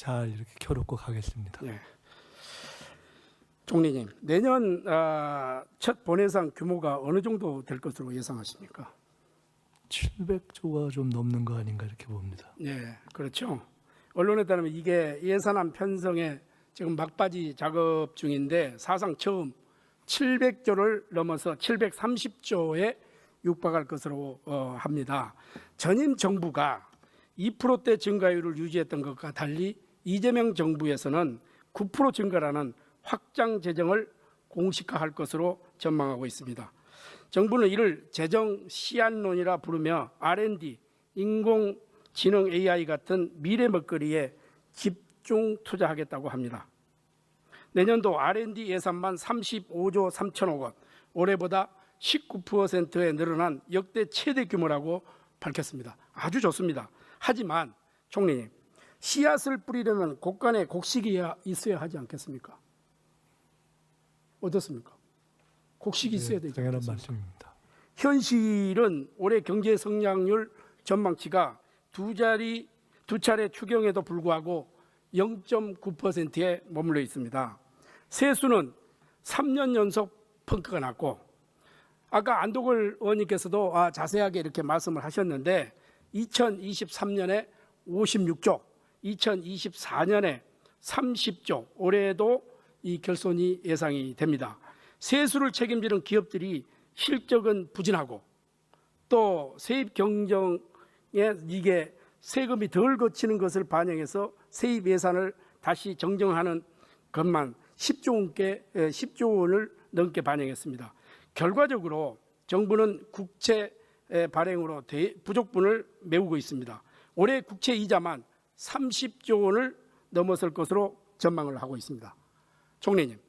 잘 이렇게 켜놓고 가겠습니다. 네. 총리님, 내년 첫 본예산 규모가 어느 정도 될 것으로 예상하십니까? 700조가 좀 넘는 거 아닌가 이렇게 봅니다. 네, 그렇죠. 언론에 따르면 이게 예산안 편성에 지금 막바지 작업 중인데 사상 처음 700조를 넘어서 730조에 육박할 것으로 합니다. 전임 정부가 2%대 증가율을 유지했던 것과 달리 이재명 정부에서는 9% 증가라는 확장 재정을 공식화할 것으로 전망하고 있습니다. 정부는 이를 재정 시한론이라 부르며 R&D, 인공지능 AI 같은 미래 먹거리에 집중 투자하겠다고 합니다. 내년도 R&D 예산만 35조 3천억 원, 올해보다 19%에 늘어난 역대 최대 규모라고 밝혔습니다. 아주 좋습니다. 하지만 총리님, 씨앗을 뿌리려면 곡간에 곡식이 있어야 하지 않겠습니까? 어떻습니까? 곡식이 있어야 되지 당연한 않겠습니까? 말씀입니다. 현실은 올해 경제 성장률 전망치가 두 차례 추경에도 불구하고 0.9%에 머물러 있습니다. 세수는 3년 연속 펑크가 났고, 아까 안도걸 의원님께서도 자세하게 이렇게 말씀을 하셨는데 2023년에 56조, 2024년에 30조, 올해도 이 결손이 예상이 됩니다. 세수를 책임지는 기업들이 실적은 부진하고 또 세입 경정에 이게 세금이 덜 거치는 것을 반영해서 세입 예산을 다시 정정하는 것만 10조 원을 넘게 반영했습니다. 결과적으로 정부는 국채 발행으로 부족분을 메우고 있습니다. 올해 국채 이자만 30조 원을 넘어설 것으로 전망을 하고 있습니다. 총리님,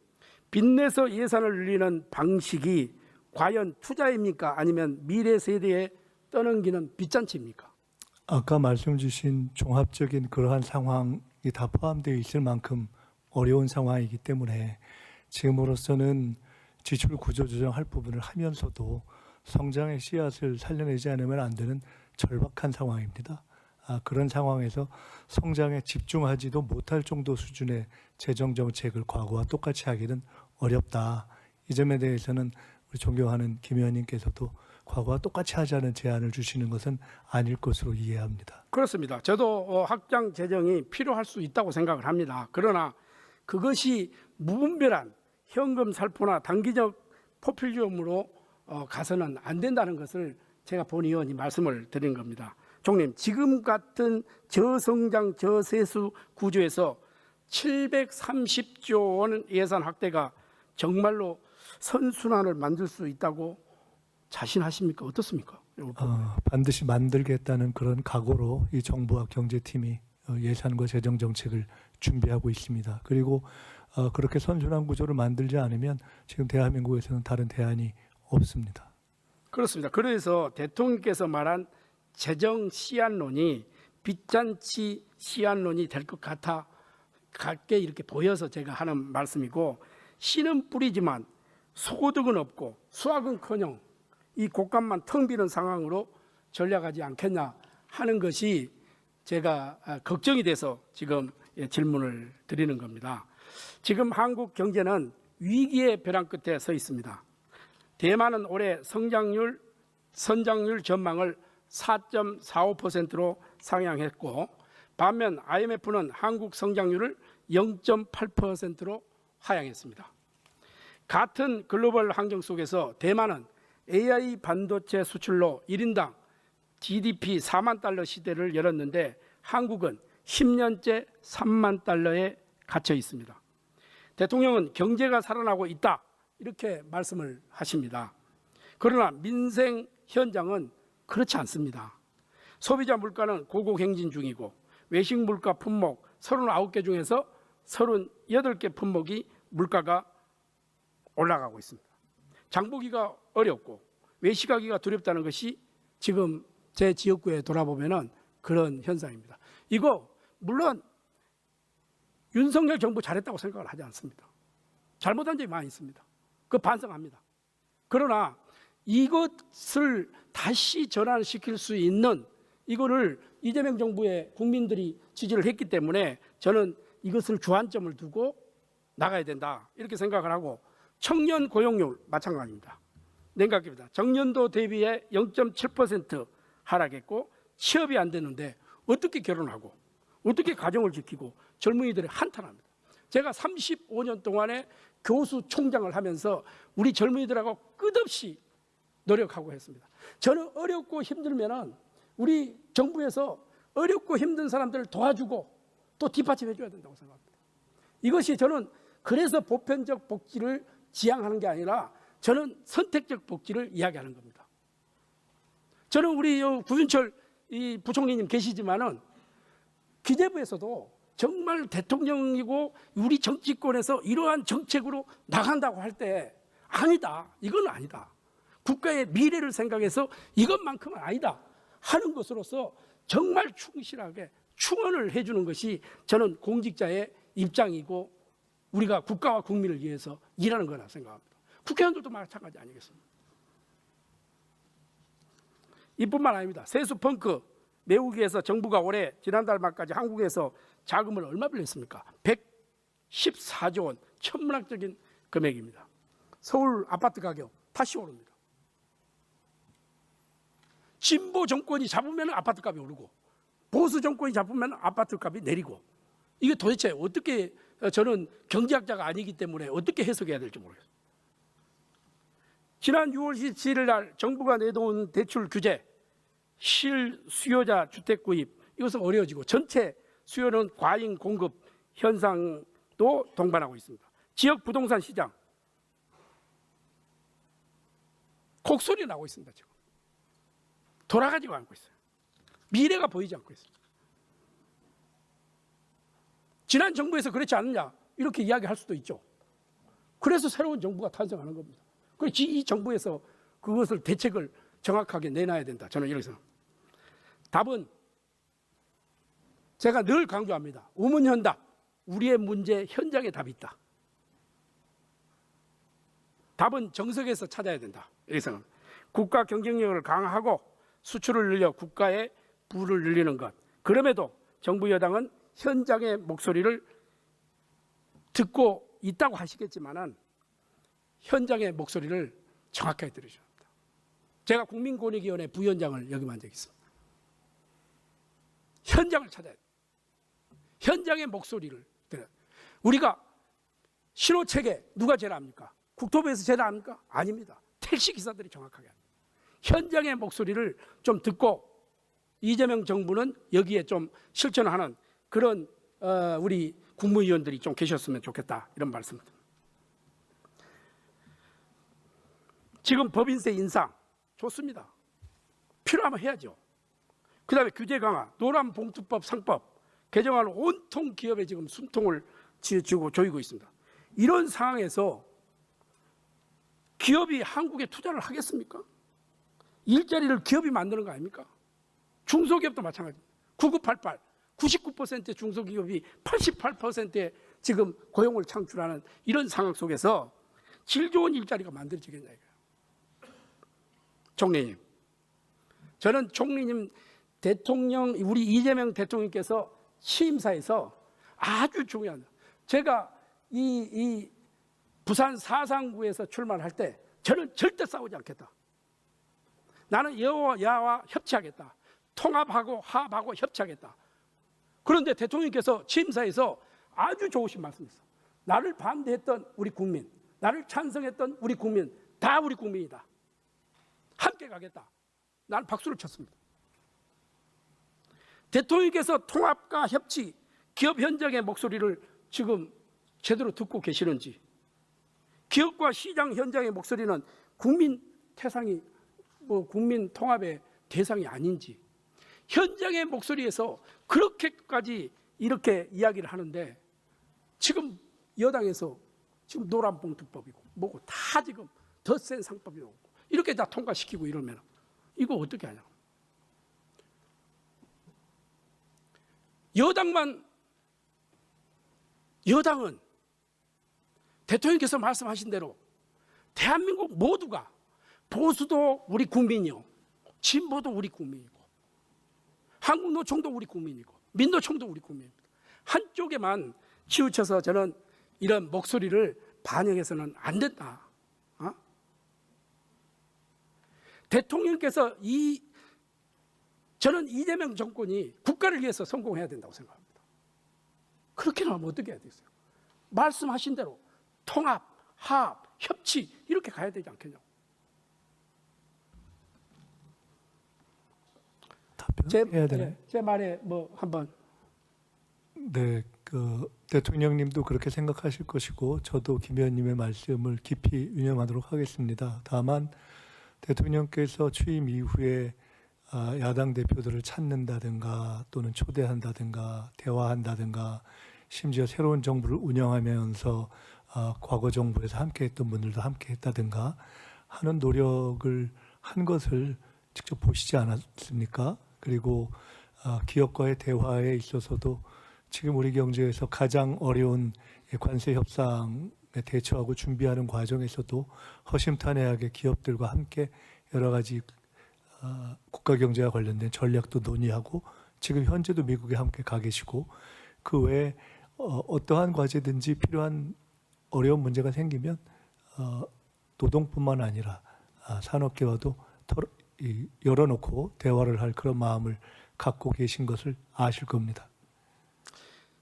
빚내서 예산을 늘리는 방식이 과연 투자입니까? 아니면 미래 세대에 떠넘기는 빚잔치입니까? 아까 말씀 주신 종합적인 그러한 상황이 다 포함되어 있을 만큼 어려운 상황이기 때문에 지금으로서는 지출 구조 조정할 부분을 하면서도 성장의 씨앗을 살려내지 않으면 안 되는 절박한 상황입니다. 그런 상황에서 성장에 집중하지도 못할 정도 수준의 재정 정책을 과거와 똑같이 하기는 어렵다. 이 점에 대해서는 우리 존경하는 김 의원님께서도 과거와 똑같이 하자는 제안을 주시는 것은 아닐 것으로 이해합니다. 그렇습니다. 저도 확장 재정이 필요할 수 있다고 생각을 합니다. 그러나 그것이 무분별한 현금 살포나 단기적 포퓰리즘으로 가서는 안 된다는 것을 제가 본 의원이 말씀을 드린 겁니다. 총리님, 지금 같은 저성장 저세수 구조에서 730조 원 예산 확대가 정말로 선순환을 만들 수 있다고 자신하십니까? 어떻습니까? 반드시 만들겠다는 그런 각오로 이 정부와 경제팀이 예산과 재정 정책을 준비하고 있습니다. 그리고 그렇게 선순환 구조를 만들지 않으면 지금 대한민국에서는 다른 대안이 없습니다. 그렇습니다. 그래서 대통령께서 말한 재정 시한론이 빚잔치 시한론이 될 것 같게 이렇게 보여서 제가 하는 말씀이고, 씨는 뿌리지만 소득은 없고 수확은커녕 이 곡간만 텅 비는 상황으로 전락하지 않겠냐 하는 것이 제가 걱정이 돼서 지금 질문을 드리는 겁니다. 지금 한국 경제는 위기의 벼랑 끝에 서 있습니다. 대만은 올해 선장률 전망을 4.45%로 상향했고, 반면 IMF는 한국 성장률을 0.8%로 하향했습니다. 같은 글로벌 환경 속에서 대만은 AI 반도체 수출로 1인당 GDP 4만 달러 시대를 열었는데 한국은 10년째 3만 달러에 갇혀 있습니다. 대통령은 경제가 살아나고 있다 이렇게 말씀을 하십니다. 그러나 민생 현장은 그렇지 않습니다. 소비자 물가는 고공행진 중이고 외식 물가 품목 39개 중에서 38개 품목이 물가가 올라가고 있습니다. 장보기가 어렵고 외식하기가 두렵다는 것이 지금 제 지역구에 돌아보면 그런 현상입니다. 이거 물론 윤석열 정부 잘했다고 생각을 하지 않습니다. 잘못한 점이 많이 있습니다. 그 반성합니다. 그러나 이것을 다시 전환시킬 수 있는 이거를 이재명 정부의 국민들이 지지를 했기 때문에 저는 이것을 주안점을 두고 나가야 된다 이렇게 생각을 하고, 청년 고용률 마찬가지입니다. 냉각입니다. 정년도 대비해 0.7% 하락했고 취업이 안 되는데 어떻게 결혼하고 어떻게 가정을 지키고 젊은이들이 한탄합니다. 제가 35년 동안에 교수 총장을 하면서 우리 젊은이들하고 끝없이 노력하고 했습니다. 저는 어렵고 힘들면은 우리 정부에서 어렵고 힘든 사람들을 도와주고 또 뒷받침해 줘야 된다고 생각합니다. 이것이 저는 그래서 보편적 복지를 지향하는 게 아니라 저는 선택적 복지를 이야기하는 겁니다. 저는 우리 구윤철 이 부총리님 계시지만은 기재부에서도 정말 대통령이고 우리 정치권에서 이러한 정책으로 나간다고 할 때 아니다, 이건 아니다, 국가의 미래를 생각해서 이것만큼은 아니다 하는 것으로서 정말 충실하게 충원을 해주는 것이 저는 공직자의 입장이고 우리가 국가와 국민을 위해서 일하는 거라 생각합니다. 국회의원들도 마찬가지 아니겠습니까? 이뿐만 아닙니다. 세수 펑크 메우기에서 정부가 올해 지난달 말까지 한국에서 자금을 얼마 빌렸습니까? 114조 원, 천문학적인 금액입니다. 서울 아파트 가격 다시 오릅니다. 진보 정권이 잡으면 아파트 값이 오르고 보수 정권이 잡으면 아파트 값이 내리고, 이게 도대체 어떻게, 저는 경제학자가 아니기 때문에 어떻게 해석해야 될지 모르겠어요. 지난 6월 17일 날 정부가 내놓은 대출 규제, 실수요자 주택 구입, 이것은 어려워지고 전체 수요는 과잉 공급 현상도 동반하고 있습니다. 지역 부동산 시장 곡소리 나고 있습니다. 지금 돌아가지가 않고 있어요. 미래가 보이지 않고 있어요. 지난 정부에서 그렇지 않느냐 이렇게 이야기할 수도 있죠. 그래서 새로운 정부가 탄생하는 겁니다. 그래서 이 정부에서 그것을 대책을 정확하게 내놔야 된다. 저는 이렇게 생각합니다. 답은 제가 늘 강조합니다. 우문현답, 우리의 문제 현장에 답이 있다. 답은 정석에서 찾아야 된다. 이렇게 생각합니다. 국가 경쟁력을 강화하고 수출을 늘려 국가의 부를 늘리는 것. 그럼에도 정부 여당은 현장의 목소리를 듣고 있다고 하시겠지만은 현장의 목소리를 정확하게 들으셔야 합니다. 제가 국민권익위원회 부위원장을 역임한 적이 있습니다. 현장을 찾아야 돼요. 현장의 목소리를 들어야 돼요. 우리가 신호체계 누가 제일 압니까? 국토부에서 제일 압니까? 아닙니다. 택시 기사들이 정확하게 합니다. 현장의 목소리를 좀 듣고 이재명 정부는 여기에 좀 실천하는 그런 우리 국무위원들이 좀 계셨으면 좋겠다, 이런 말씀입니다. 지금 법인세 인상 좋습니다. 필요하면 해야죠. 그 다음에 규제 강화, 노란봉투법, 상법 개정안 온통 기업에 지금 숨통을 쥐고 조이고 있습니다. 이런 상황에서 기업이 한국에 투자를 하겠습니까? 일자리를 기업이 만드는 거 아닙니까? 중소기업도 마찬가지입니다. 9988, 99%의 중소기업이 88%의 지금 고용을 창출하는 이런 상황 속에서 질 좋은 일자리가 만들어지겠냐 이거예요. 총리님, 저는 총리님 대통령, 우리 이재명 대통령께서 취임사에서 아주 중요한, 제가 이 부산 사상구에서 출마할 때 저는 절대 싸우지 않겠다. 나는 여야와 협치하겠다. 통합하고 화합하고 협치하겠다. 그런데 대통령께서 취임사에서 아주 좋으신 말씀이었어요. 나를 반대했던 우리 국민, 나를 찬성했던 우리 국민, 다 우리 국민이다. 함께 가겠다. 나는 박수를 쳤습니다. 대통령께서 통합과 협치, 기업 현장의 목소리를 지금 제대로 듣고 계시는지, 기업과 시장 현장의 목소리는 국민 태상이 국민 통합의 대상이 아닌지, 현장의 목소리에서 그렇게까지 이렇게 이야기를 하는데 지금 여당에서 지금 노란봉투법이고 뭐고 다 지금 더 센 상법이 오고 이렇게 다 통과시키고 이러면 이거 어떻게 하냐. 여당은 대통령께서 말씀하신 대로 대한민국 모두가, 보수도 우리 국민이요, 진보도 우리 국민이고, 한국노총도 우리 국민이고, 민노총도 우리 국민입니다. 한쪽에만 치우쳐서 저는 이런 목소리를 반영해서는 안 된다. 대통령께서 저는 이재명 정권이 국가를 위해서 성공해야 된다고 생각합니다. 그렇게 하면 어떻게 해야 되겠어요? 말씀하신 대로 통합, 화합, 협치 이렇게 가야 되지 않겠냐고. 답변해야 되나요? 제 말에 뭐 한번. 네, 대통령님도 그렇게 생각하실 것이고 저도 김 의원님의 말씀을 깊이 유념하도록 하겠습니다. 다만 대통령께서 취임 이후에 야당 대표들을 찾는다든가 또는 초대한다든가 대화한다든가 심지어 새로운 정부를 운영하면서 과거 정부에서 함께했던 분들도 함께했다든가 하는 노력을 한 것을 직접 보시지 않았습니까? 그리고 기업과의 대화에 있어서도 지금 우리 경제에서 가장 어려운 관세 협상에 대처하고 준비하는 과정에서도 허심탄회하게 기업들과 함께 여러 가지 국가 경제와 관련된 전략도 논의하고 지금 현재도 미국에 함께 가 계시고 그 외에 어떠한 과제든지 필요한 어려운 문제가 생기면 노동뿐만 아니라 산업계와도 열어놓고 대화를 할 그런 마음을 갖고 계신 것을 아실 겁니다.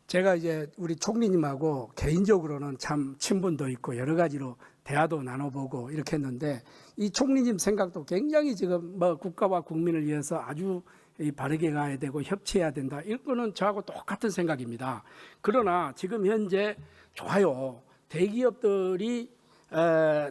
제가 이제 우리 총리님하고 개인적으로는 참 친분도 있고 여러 가지로 대화도 나눠보고 이렇게 했는데 이 총리님 생각도 굉장히 지금 뭐 국가와 국민을 위해서 아주 바르게 가야 되고 협치해야 된다. 이거는 저하고 똑같은 생각입니다. 그러나 지금 현재 좋아요. 대기업들이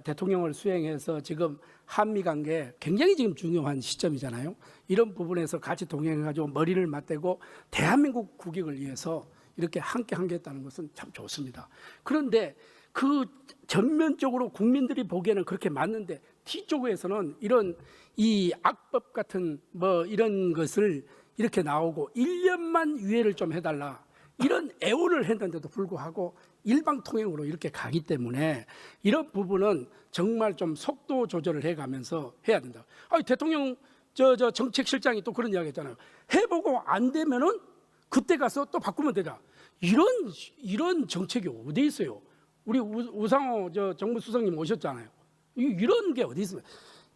대통령을 수행해서 지금 한미 관계 굉장히 지금 중요한 시점이잖아요. 이런 부분에서 같이 동행해가지고 머리를 맞대고 대한민국 국익을 위해서 이렇게 함께 하겠다는 것은 참 좋습니다. 그런데 그 전면적으로 국민들이 보기에는 그렇게 맞는데 뒤쪽에서는 이런 이 악법 같은 뭐 이런 것을 이렇게 나오고 1년만 유예를 좀 해달라 이런 애원을 했는데도 불구하고 일방통행으로 이렇게 가기 때문에 이런 부분은 정말 좀 속도 조절을 해가면서 해야 된다. 대통령 정책실장이 또 그런 이야기했잖아요. 해보고 안 되면은 그때 가서 또 바꾸면 되자. 이런 정책이 어디 있어요? 우리 우상호 정무수석님 오셨잖아요. 이런 게 어디 있어요?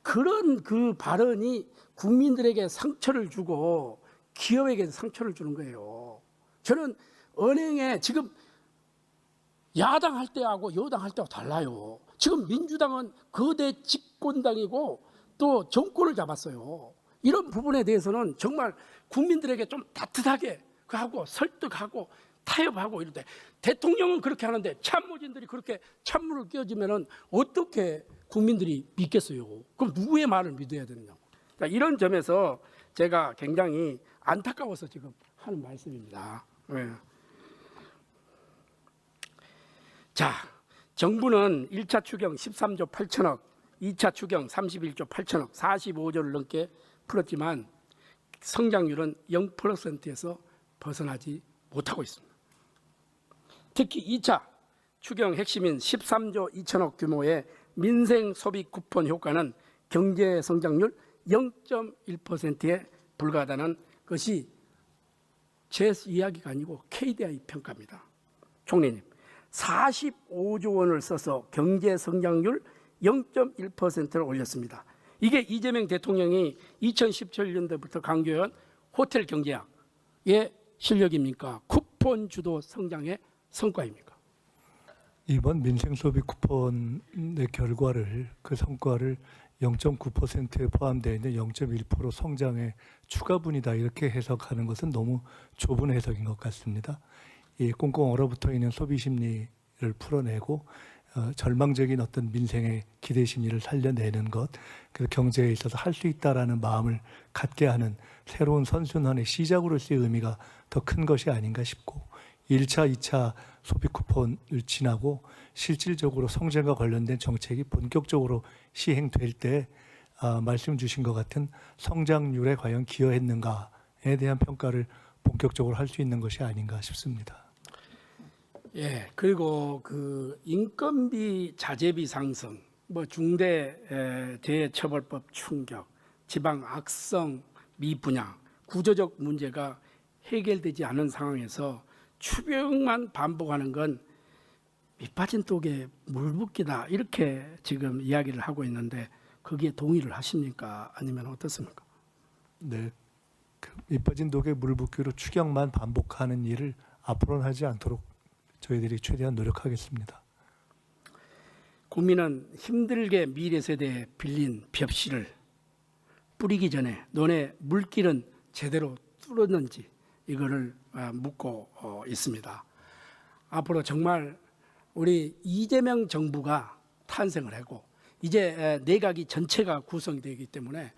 그런 그 발언이 국민들에게 상처를 주고 기업에게 상처를 주는 거예요. 저는 은행에 지금 야당 할 때하고 여당 할 때하고 달라요. 지금 민주당은 거대 집권당이고 또 정권을 잡았어요. 이런 부분에 대해서는 정말 국민들에게 좀 따뜻하게 하고 설득하고 타협하고 이런데 대통령은 그렇게 하는데 참모진들이 그렇게 찬물을 끼얹으면은 어떻게 국민들이 믿겠어요? 그럼 누구의 말을 믿어야 되느냐고. 그러니까 이런 점에서 제가 굉장히 안타까워서 지금 하는 말씀입니다. 네. 자, 정부는 1차 추경 13조 8천억, 2차 추경 31조 8천억, 45조를 넘게 풀었지만 성장률은 0%에서 벗어나지 못하고 있습니다. 특히 2차 추경 핵심인 13조 2천억 규모의 민생 소비 쿠폰 효과는 경제 성장률 0.1%에 불과하다는 것이 제 이야기가 아니고 KDI 평가입니다. 총리님, 45조 원을 써서 경제 성장률 0.1%를 올렸습니다. 이게 이재명 대통령이 2017년도부터 강조한 호텔 경제학의 실력입니까? 쿠폰 주도 성장의 성과입니까? 이번 민생소비 쿠폰의 결과를 그 성과를 0.9%에 포함되어 있는 0.1% 성장의 추가분이다 이렇게 해석하는 것은 너무 좁은 해석인 것 같습니다. 이 꽁꽁 얼어붙어 있는 소비 심리를 풀어내고 절망적인 어떤 민생의 기대 심리를 살려내는 것, 그 경제에 있어서 할 수 있다라는 마음을 갖게 하는 새로운 선순환의 시작으로 쓸 의미가 더 큰 것이 아닌가 싶고 1차, 2차 소비 쿠폰을 지나고 실질적으로 성장과 관련된 정책이 본격적으로 시행될 때 말씀 주신 것 같은 성장률에 과연 기여했는가에 대한 평가를 본격적으로 할 수 있는 것이 아닌가 싶습니다. 예, 그리고 그 인건비 자재비 상승, 뭐 중대재해처벌법 충격, 지방 악성 미분양, 구조적 문제가 해결되지 않은 상황에서 추경만 반복하는 건 밑빠진 독에 물 붓기다 이렇게 지금 이야기를 하고 있는데 거기에 동의를 하십니까? 아니면 어떻습니까? 네, 밑 빠진 독에 물 붓기로 추경만 반복하는 일을 앞으로는 하지 않도록 저희들이 최대한 노력하겠습니다. 국민은 힘들게 미래 세대에 빌린 벽실을 뿌리기 전에 너네 물길은 제대로 뚫었는지 이거를 묻고 있습니다. 앞으로 정말 우리 이재명 정부가 탄생을 하고 이제 내각이 전체가 구성되기 때문에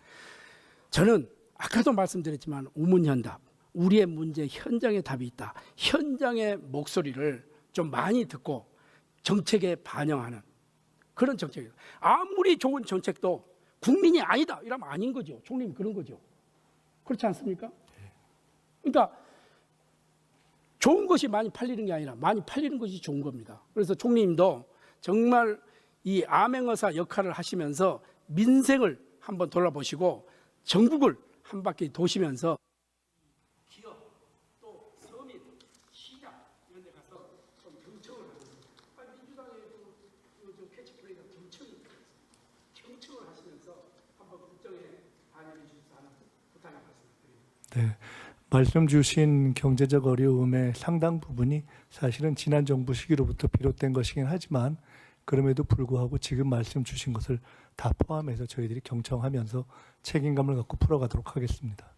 저는 아까도 말씀드렸지만 우문현답, 우리의 문제 현장에 답이 있다. 현장의 목소리를 좀 많이 듣고 정책에 반영하는 그런 정책이에요. 아무리 좋은 정책도 국민이 아니다 이러면 아닌 거죠. 총리님 그런 거죠. 그렇지 않습니까? 그러니까 좋은 것이 많이 팔리는 게 아니라 많이 팔리는 것이 좋은 겁니다. 그래서 총리님도 정말 이 암행어사 역할을 하시면서 민생을 한번 돌아보시고 전국을 한 바퀴 도시면서 기업 또 서민 시장 이런 데 가서 좀 경청을 하면서 민주당의 캐치프레이즈가 경청을 하시면서 한번 국정에 반영해 주셔서 하는 부탁을 말씀드립니다. 네, 말씀 주신 경제적 어려움의 상당 부분이 사실은 지난 정부 시기로부터 비롯된 것이긴 하지만 그럼에도 불구하고 지금 말씀 주신 것을 다 포함해서 저희들이 경청하면서 책임감을 갖고 풀어가도록 하겠습니다.